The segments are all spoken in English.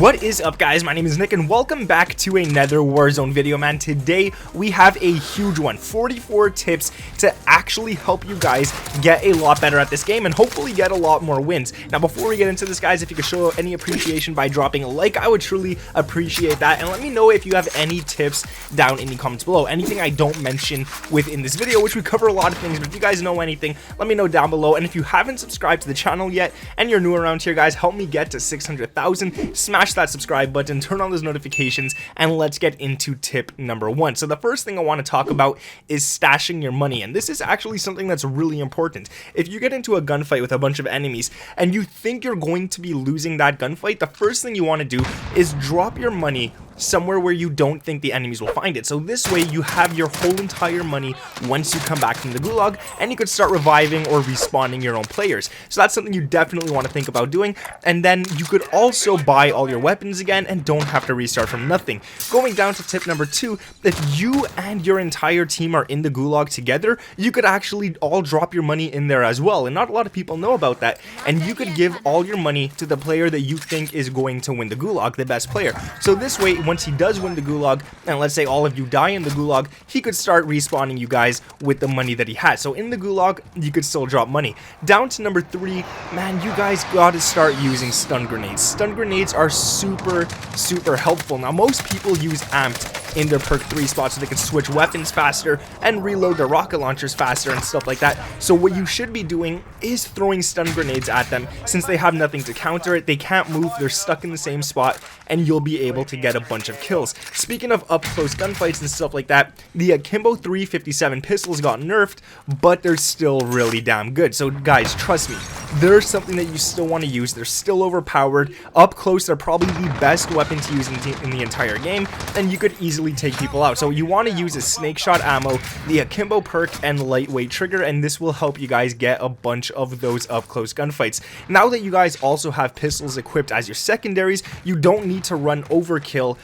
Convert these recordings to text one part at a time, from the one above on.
What is up, guys? My name is Nick and welcome back to another Warzone video, man. Today we have a huge one, 44 tips to actually help you guys get a lot better at this game and hopefully get a lot more wins. Now before we get into this, guys, if you could show any appreciation by dropping a like, I would truly appreciate that. And let me know if you have any tips down in the comments below, anything I don't mention within this video, which we cover a lot of things, but if you guys know anything, let me know down below. And if you haven't subscribed to the channel yet and you're new around here, guys, help me get to 600,000. Smash that subscribe button, turn on those notifications, and let's get into tip number one. So the first thing I want to talk about is stashing your money, and this is actually something that's really important. If you get into a gunfight with a bunch of enemies and you think you're going to be losing that gunfight, the first thing you want to do is drop your money somewhere where you don't think the enemies will find it. So this way you have your whole entire money once you come back from the gulag, and you could start reviving or respawning your own players. So that's something you definitely want to think about doing. And then you could also buy all your weapons again and don't have to restart from nothing. Going down to tip number two, if you and your entire team are in the gulag together, you could actually all drop your money in there as well, and not a lot of people know about that. And you could give all your money to the player that you think is going to win the gulag, the best player. So this way, once he does win the gulag, and let's say all of you die in the gulag, he could start respawning you guys with the money that he has. So in the gulag, you could still drop money. Down to number three, man, you guys gotta start using stun grenades. Stun grenades are super helpful. Now most people use amped in their perk 3 spots so they can switch weapons faster and reload their rocket launchers faster and stuff like that. So what you should be doing is throwing stun grenades at them. Since they have nothing to counter it, they can't move, they're stuck in the same spot, and you'll be able to get a bunch of kills. Speaking of up close gunfights and stuff like that, the AKIMBO 357 pistols got nerfed, but they're still really damn good. So guys, trust me, there's something that you still want to use. They're still overpowered. Up close, they're probably the best weapon to use in the entire game, and you could easily take people out. So you want to use a snake shot ammo, the AKIMBO perk, and lightweight trigger, and this will help you guys get a bunch of those up close gunfights. Now that you guys also have pistols equipped as your secondaries, you don't need to run overkill.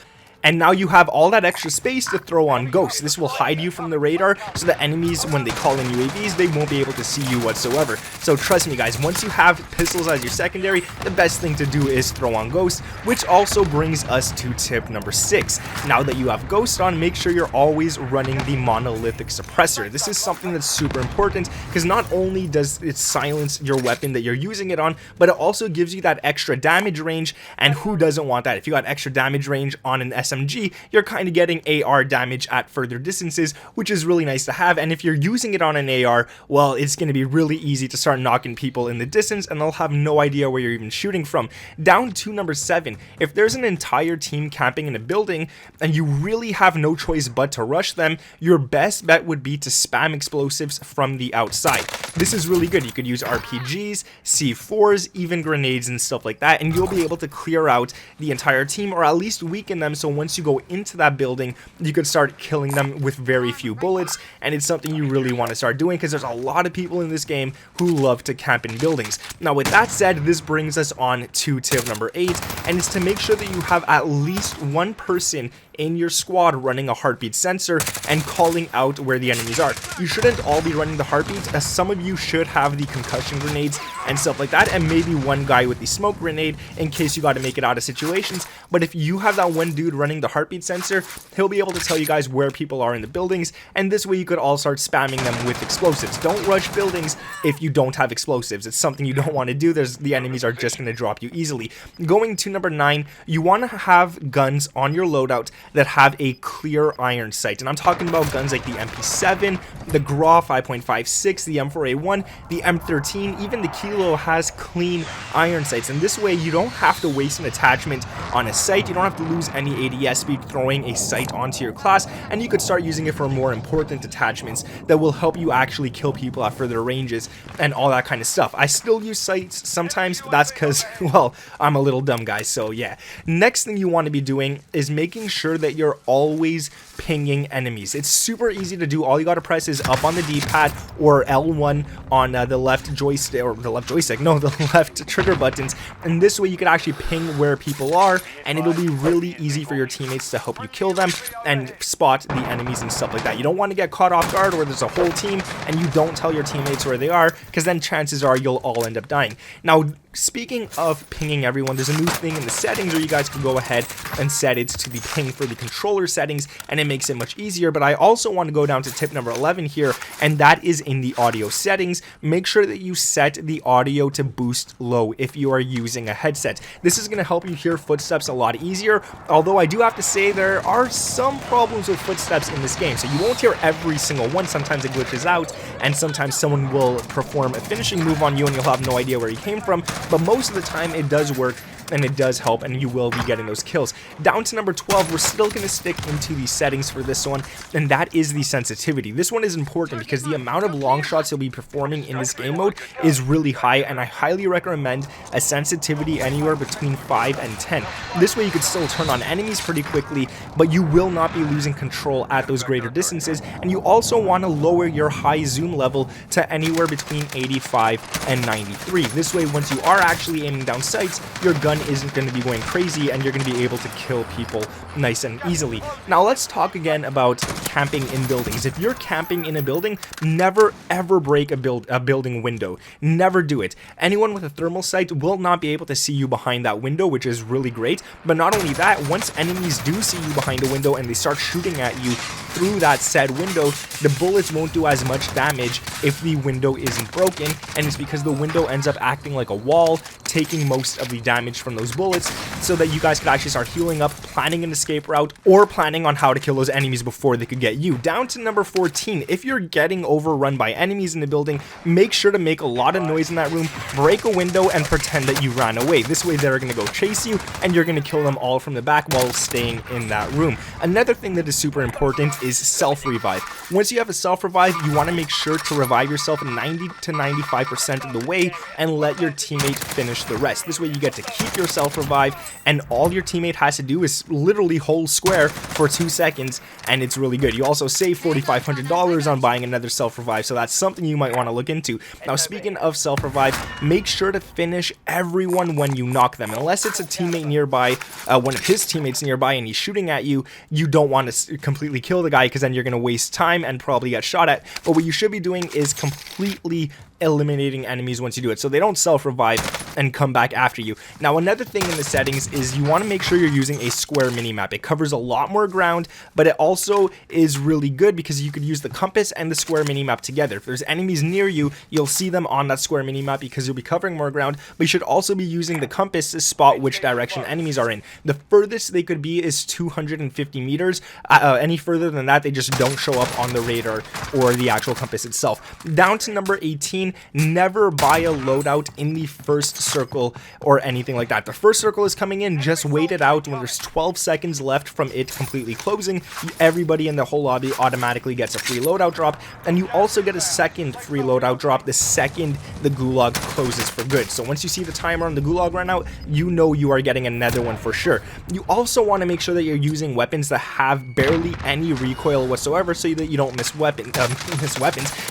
And now you have all that extra space to throw on ghosts. This will hide you from the radar, so the enemies, when they call in UAVs, they won't be able to see you whatsoever. So trust me, guys, once you have pistols as your secondary, the best thing to do is throw on ghosts, which also brings us to tip number 6. Now that you have ghost on, make sure you're always running the monolithic suppressor. This is something that's super important because not only does it silence your weapon that you're using it on, but it also gives you that extra damage range, and who doesn't want that? If you got extra damage range on an SMG, you're kind of getting AR damage at further distances, which is really nice to have. And if you're using it on an AR, well, it's going to be really easy to start knocking people in the distance and they'll have no idea where you're even shooting from. Down to number 7, if there's an entire team camping in a building and you really have no choice but to rush them, your best bet would be to spam explosives from the outside. This is really good. You could use RPGs, C4s, even grenades and stuff like that, and you'll be able to clear out the entire team, or at least weaken them, so once you go into that building, you could start killing them with very few bullets. And it's something you really want to start doing because there's a lot of people in this game who love to camp in buildings. Now with that said, this brings us on to tip number 8, and it's to make sure that you have at least one person in your squad running a heartbeat sensor and calling out where the enemies are. You shouldn't all be running the heartbeat, as some of you should have the concussion grenades and stuff like that, and maybe one guy with the smoke grenade in case you got to make it out of situations. But if you have that one dude running the heartbeat sensor, he'll be able to tell you guys where people are in the buildings, and this way you could all start spamming them with explosives. Don't rush buildings if you don't have explosives. It's something you don't want to do. The enemies are just going to drop you easily. Going to number 9, you want to have guns on your loadout that have a clear iron sight, and I'm talking about guns like the MP7, the GRA 5.56, the M4A1, the M13, even the Kilo has clean iron sights, and this way you don't have to waste an attachment on a sight. You don't have to lose any ADS speed throwing a sight onto your class, and you could start using it for more important attachments that will help you actually kill people at further ranges and all that kind of stuff. I still use sights sometimes, but that's because, well, I'm a little dumb, guys, so yeah. Next thing you want to be doing is making sure that you're always pinging enemies. It's super easy to do. All you gotta press is up on the D-pad or L1 on the left joystick, or the left joystick, no, the left trigger buttons, and this way you can actually ping where people are, and it'll be really easy for your teammates to help you kill them and spot the enemies and stuff like that. You don't want to get caught off guard where there's a whole team and you don't tell your teammates where they are, because then chances are you'll all end up dying. Now, speaking of pinging everyone, there's a new thing in the settings where you guys can go ahead and set it to the ping for the controller settings, and it makes it much easier. But I also want to go down to tip number 11 here, and that is in the audio settings. Make sure that you set the audio to boost low if you are using a headset. This is going to help you hear footsteps a lot easier, although I do have to say there are some problems with footsteps in this game, so you won't hear every single one. Sometimes it glitches out, and sometimes someone will perform a finishing move on you and you'll have no idea where he came from, but most of the time it does work and it does help, and you will be getting those kills. Down to number 12, we're still going to stick into the settings for this one, and that is the sensitivity. This one is important because the amount of long shots you'll be performing in this game mode is really high, and I highly recommend a sensitivity anywhere between 5 and 10. This way you could still turn on enemies pretty quickly, but you will not be losing control at those greater distances, and you also want to lower your high zoom level to anywhere between 85 and 93. This way, once you are actually aiming down sights, your gun isn't going to be going crazy and you're going to be able to kill people nice and easily. Now let's talk again about camping in buildings. If you're camping in a building, never ever break a building window. Never do it. Anyone with a thermal sight will not be able to see you behind that window, which is really great. But not only that, once enemies do see you behind a window and they start shooting at you through that said window, the bullets won't do as much damage if the window isn't broken, and it's because the window ends up acting like a wall, taking most of the damage from those bullets, so that you guys could actually start healing up, planning an escape route, or planning on how to kill those enemies before they could get you. Down to number 14, if you're getting overrun by enemies in the building, make sure to make a lot of noise in that room, break a window, and pretend that you ran away. This way they're going to go chase you, and you're going to kill them all from the back while staying in that room. Another thing that is super important is self-revive. Once you have a self-revive, you want to make sure to revive yourself 90 to 95% of the way and let your teammate finish the rest. This way you get to keep your self-revive, and all your teammate has to do is literally hold square for 2 seconds, and it's really good. You also save $4,500 on buying another self-revive, so that's something you might want to look into. Now, speaking of self-revive, make sure to finish everyone when you knock them. Unless it's a teammate nearby, one of his teammates nearby, and he's shooting at you, you don't want to completely kill the guy, because then you're going to waste time and probably get shot at. But what you should be doing is completely eliminating enemies once you do it, so they don't self-revive and come back after you. Now, another thing in the settings is you want to make sure you're using a square minimap. It covers a lot more ground, but it also is really good because you could use the compass and the square minimap together. If there's enemies near you, you'll see them on that square minimap because you'll be covering more ground, but you should also be using the compass to spot which direction enemies are in. The furthest they could be is 250 meters. Any further than that, they just don't show up on the radar or the actual compass itself. Down to number 18, never buy a loadout in the first circle or anything like that. The first circle is coming in, just wait it out. When there's 12 seconds left from it completely closing, everybody in the whole lobby automatically gets a free loadout drop, and you also get a second free loadout drop the second the gulag closes for good. So once you see the timer on the gulag run out, you know you are getting another one for sure. You also want to make sure that you're using weapons that have barely any recoil whatsoever, so that you don't miss weapons,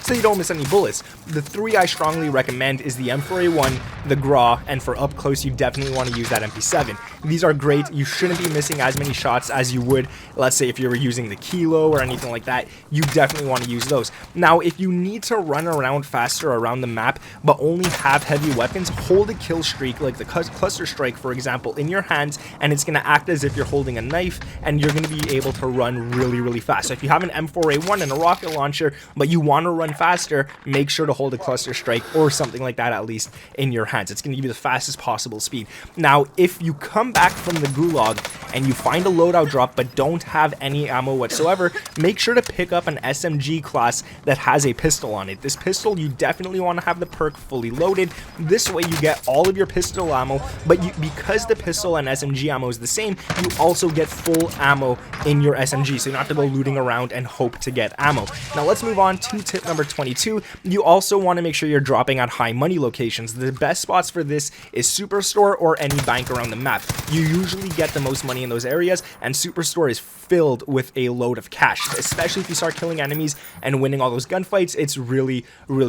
so you don't miss any bullets. The three I strongly recommend is the M4A1, the GRA, and for up close you definitely want to use that MP7. These are great. You shouldn't be missing as many shots as you would, let's say, if you were using the Kilo or anything like that. You definitely want to use those. Now, if you need to run around faster around the map but only have heavy weapons, hold a kill streak like the cluster strike, for example, in your hands, and it's going to act as if you're holding a knife, and you're going to be able to run really fast. So if you have an M4A1 and a rocket launcher but you want to run faster, make sure to hold a cluster strike or something like that, at least in your hands. It's going to give you the fastest possible speed. Now, if you come back from the gulag and you find a loadout drop but don't have any ammo whatsoever, make sure to pick up an SMG class that has a pistol on it. This pistol, you definitely want to have the perk fully loaded. This way you get all of your pistol ammo, but because the pistol and SMG ammo is the same, you also get full ammo in your SMG, so you don't have to go looting around and hope to get ammo. Now let's move on to tip number 22. You also want to make sure you're dropping at high money locations. The best spots for this is Superstore or any bank around the map. You usually get the most money in those areas, and Superstore is filled with a load of cash, especially if you start killing enemies and winning all those gunfights. It's really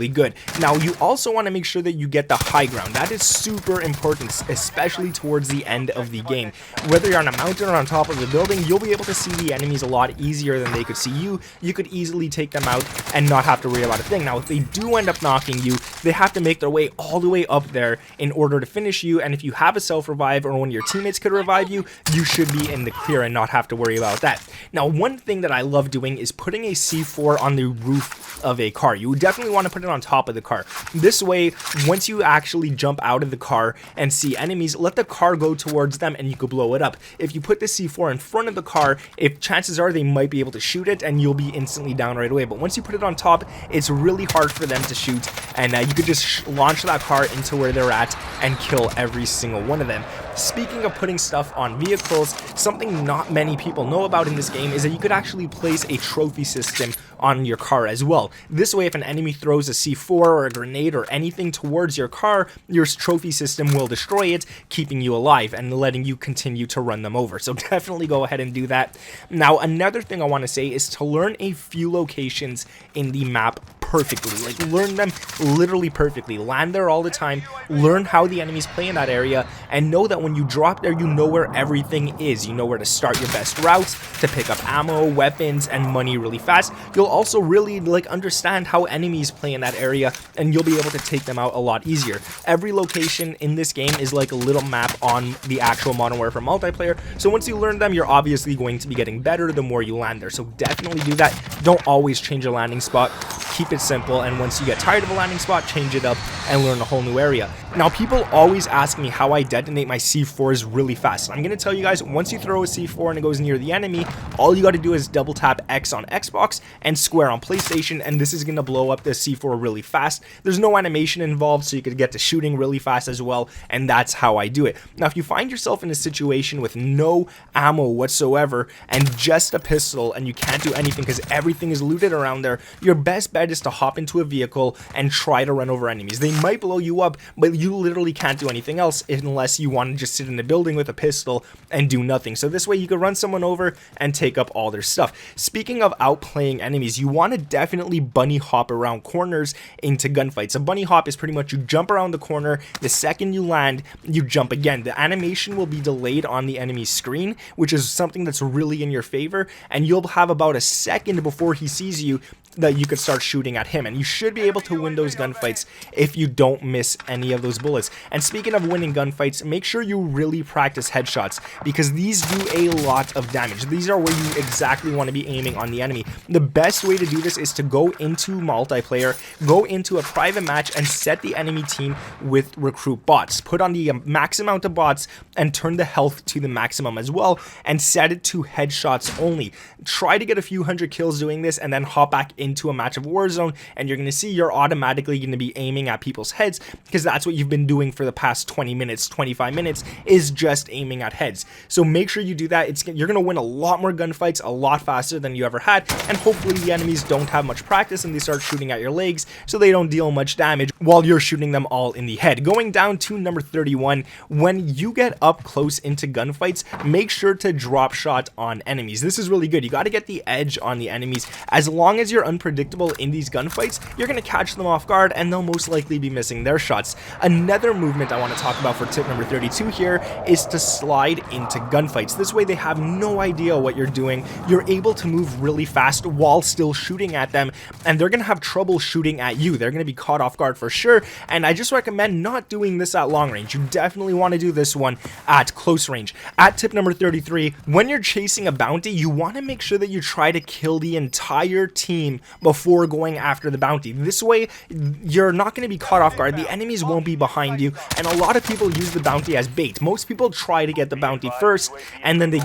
good. Now, you also also want to make sure that you get the high ground. That is super important, especially towards the end of the game. Whether you're on a mountain or on top of the building, you'll be able to see the enemies a lot easier than they could see you. You could easily take them out and not have to worry about a thing. Now, if they do end up knocking you, they have to make their way all the way up there in order to finish you, and if you have a self-revive or one of your teammates could revive you, you should be in the clear and not have to worry about that. Now, one thing that I love doing is putting a C4 on the roof of a car. You would definitely want to put it on top of the car. This way, once you actually jump out of the car and see enemies, let the car go towards them and you could blow it up. If you put the C4 in front of the car, if chances are they might be able to shoot it and you'll be instantly down right away. But once you put it on top, it's really hard for them to shoot, and you could just launch that car into where they're at and kill every single one of them. Speaking of putting stuff on vehicles, something not many people know about in this game is that you could actually place a trophy system on your car as well. This way, if an enemy throws a C4 or a grenade or anything towards your car, your trophy system will destroy it, keeping you alive and letting you continue to run them over. So definitely go ahead and do that. Now, another thing I want to say is to learn a few locations in the map perfectly. Like, learn them literally perfectly. Land there all the time, learn how the enemies play in that area, and know that when you drop there, you know where everything is. You know where to start your best routes, to pick up ammo, weapons, and money really fast. You'll also really understand how enemies play in that area, and you'll be able to take them out a lot easier. Every location in this game is like a little map on the actual Modern Warfare multiplayer, so once you learn them, you're obviously going to be getting better the more you land there. So definitely do that. Don't always change your landing spot. Keep it simple, and once you get tired of a landing spot, change it up and learn a whole new area. Now, people always ask me how I detonate my C4s really fast. I'm going to tell you guys, once you throw a C4 and it goes near the enemy, all you got to do is double tap X on Xbox and square on PlayStation, and this is going to blow up the C4 really fast. There's no animation involved, so you could get to shooting really fast as well, and that's how I do it. Now, if you find yourself in a situation with no ammo whatsoever and just a pistol and you can't do anything because everything is looted around there, your best bet is to hop into a vehicle and try to run over enemies. They might blow you up, but you literally can't do anything else unless you want to just sit in the building with a pistol and do nothing. So this way you could run someone over and take up all their stuff. Speaking of outplaying enemies, you want to definitely bunny hop around corners into gunfights. A bunny hop is pretty much you jump around the corner, the second you land, you jump again. The animation will be delayed on the enemy's screen, which is something that's really in your favor, and you'll have about a second before he sees you that you could start shooting at him, and you should be able to win those gunfights if you don't miss any of those bullets. And speaking of winning gunfights, make sure you really practice headshots, because these do a lot of damage. These are where you exactly want to be aiming on the enemy. The best way to do this is to go into multiplayer, go into a private match, and set the enemy team with recruit bots. Put on the max amount of bots and turn the health to the maximum as well, and set it to headshots only. Try to get a few hundred kills doing this, and then hop back into a match of Warzone, and you're going to see you're automatically going to be aiming at people's heads, because that's what you've been doing for the past 20 minutes, 25 minutes, is just aiming at heads. So make sure you do that. You're going to win a lot more gunfights a lot faster than you ever had, and hopefully the enemies don't have much practice and they start shooting at your legs, so they don't deal much damage while you're shooting them all in the head. Going down to number 31, when you get up close into gunfights, make sure to drop shot on enemies. This is really good. You got to get the edge on the enemies. As long as you're unpredictable in these gunfights, you're going to catch them off guard, and they'll most likely be missing their shots. Another movement I want to talk about for tip number 32 here is to slide into gunfights. This way they have no idea what you're doing. You're able to move really fast while still shooting at them, and they're going to have trouble shooting at you. They're going to be caught off guard for sure, and I just recommend not doing this at long range. You definitely want to do this one at close range. At tip number 33, when you're chasing a bounty, you want to make sure that you try to kill the entire team before going after the bounty. This way you're not going to be caught off guard, the enemies won't be behind you, and a lot of people use the bounty as bait. Most people try to get the bounty first, and then they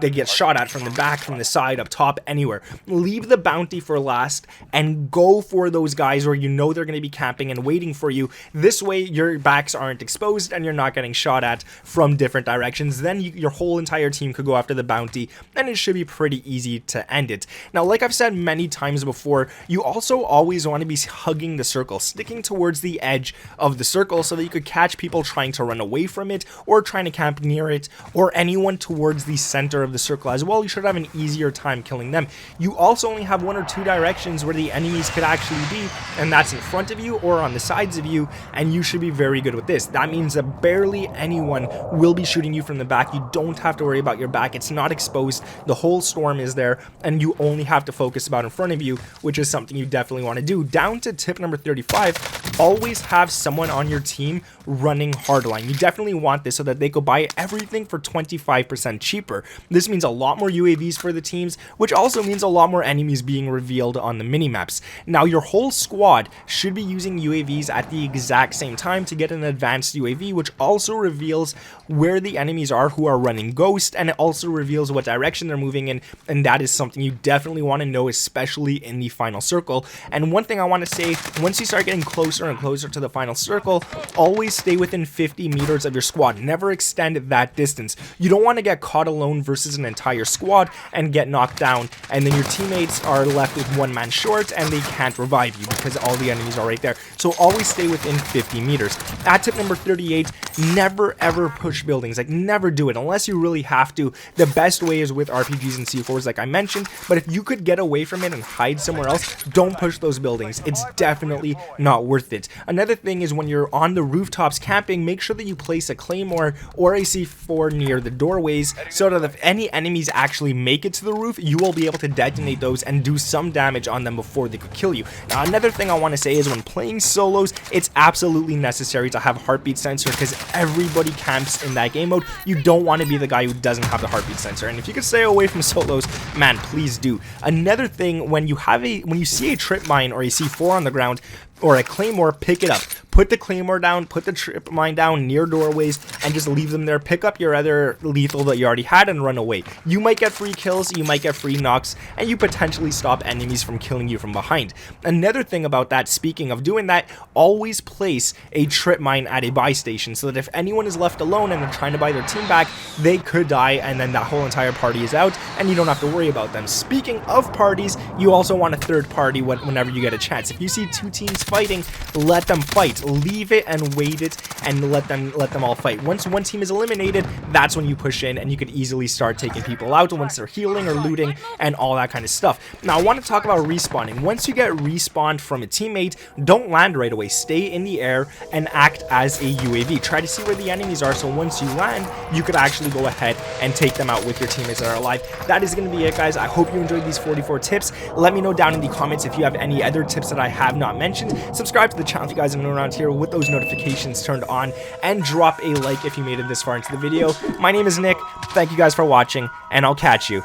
get shot at from the back, from the side, up top, anywhere. Leave the bounty for last and go for those guys where you know they're going to be camping and waiting for you. This way your backs aren't exposed and you're not getting shot at from different directions. Then your whole entire team could go after the bounty, and it should be pretty easy to end it. Now, like I've said many times before, before, you also always want to be hugging the circle, sticking towards the edge of the circle so that you could catch people trying to run away from it or trying to camp near it, or anyone towards the center of the circle as well. You should have an easier time killing them. You also only have 1 or 2 directions where the enemies could actually be, and that's in front of you or on the sides of you, and you should be very good with this. That means that barely anyone will be shooting you from the back. You don't have to worry about your back. It's not exposed. The whole storm is there, and you only have to focus about in front of you, which is something you definitely want to do. Down to tip number 35, always have someone on your team running hardline. You definitely want this so that they could buy everything for 25% cheaper. This means a lot more UAVs for the teams, which also means a lot more enemies being revealed on the minimaps. Now, your whole squad should be using UAVs at the exact same time to get an advanced UAV, which also reveals where the enemies are who are running Ghost, and it also reveals what direction they're moving in, and that is something you definitely want to know, especially in the final circle. And one thing I want to say, once you start getting closer and closer to the final circle, always stay within 50 meters of your squad. Never extend that distance. You don't want to get caught alone versus an entire squad and get knocked down, and then your teammates are left with one man short and they can't revive you because all the enemies are right there. So always stay within 50 meters. At tip number 38, never ever push buildings. Like, never do it unless you really have to. The best way is with RPGs and C4s, like I mentioned, but if you could get away from it and hide somewhere else, don't push those buildings. It's definitely not worth it. Another thing is, when you're on the rooftops camping, make sure that you place a Claymore or a C4 near the doorways so that if any enemies actually make it to the roof, you will be able to detonate those and do some damage on them before they could kill you. Now, another thing I want to say is, when playing solos, it's absolutely necessary to have heartbeat sensor because everybody camps in that game mode. You don't want to be the guy who doesn't have the heartbeat sensor, and if you could stay away from solos, man, please do. Another thing, when you see a trip mine or a C4 on the ground or a Claymore, pick it up. Put the Claymore down, put the trip mine down near doorways, and just leave them there. Pick up your other lethal that you already had and run away. You might get free kills, you might get free knocks, and you potentially stop enemies from killing you from behind. Another thing about that, speaking of doing that, always place a trip mine at a buy station so that if anyone is left alone and they're trying to buy their team back, they could die, and then that whole entire party is out, and you don't have to worry about them. Speaking of parties, you also want a third party whenever you get a chance. If you see 2 teams fighting, let them fight. Leave it and wait it and let them all fight. Once one team is eliminated, that's when you push in and you can easily start taking people out once they're healing or looting and all that kind of stuff. Now, I want to talk about respawning. Once you get respawned from a teammate, don't land right away. Stay in the air and act as a UAV. Try to see where the enemies are, so once you land, you could actually go ahead and take them out with your teammates that are alive. That is going to be it, guys. I hope you enjoyed these 44 tips. Let me know down in the comments if you have any other tips that I have not mentioned. Subscribe to the channel if you guys are new around here with those notifications turned on, and drop a like if you made it this far into the video. My name is Nick. Thank you guys for watching, and I'll catch you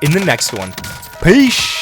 in the next one. Peace!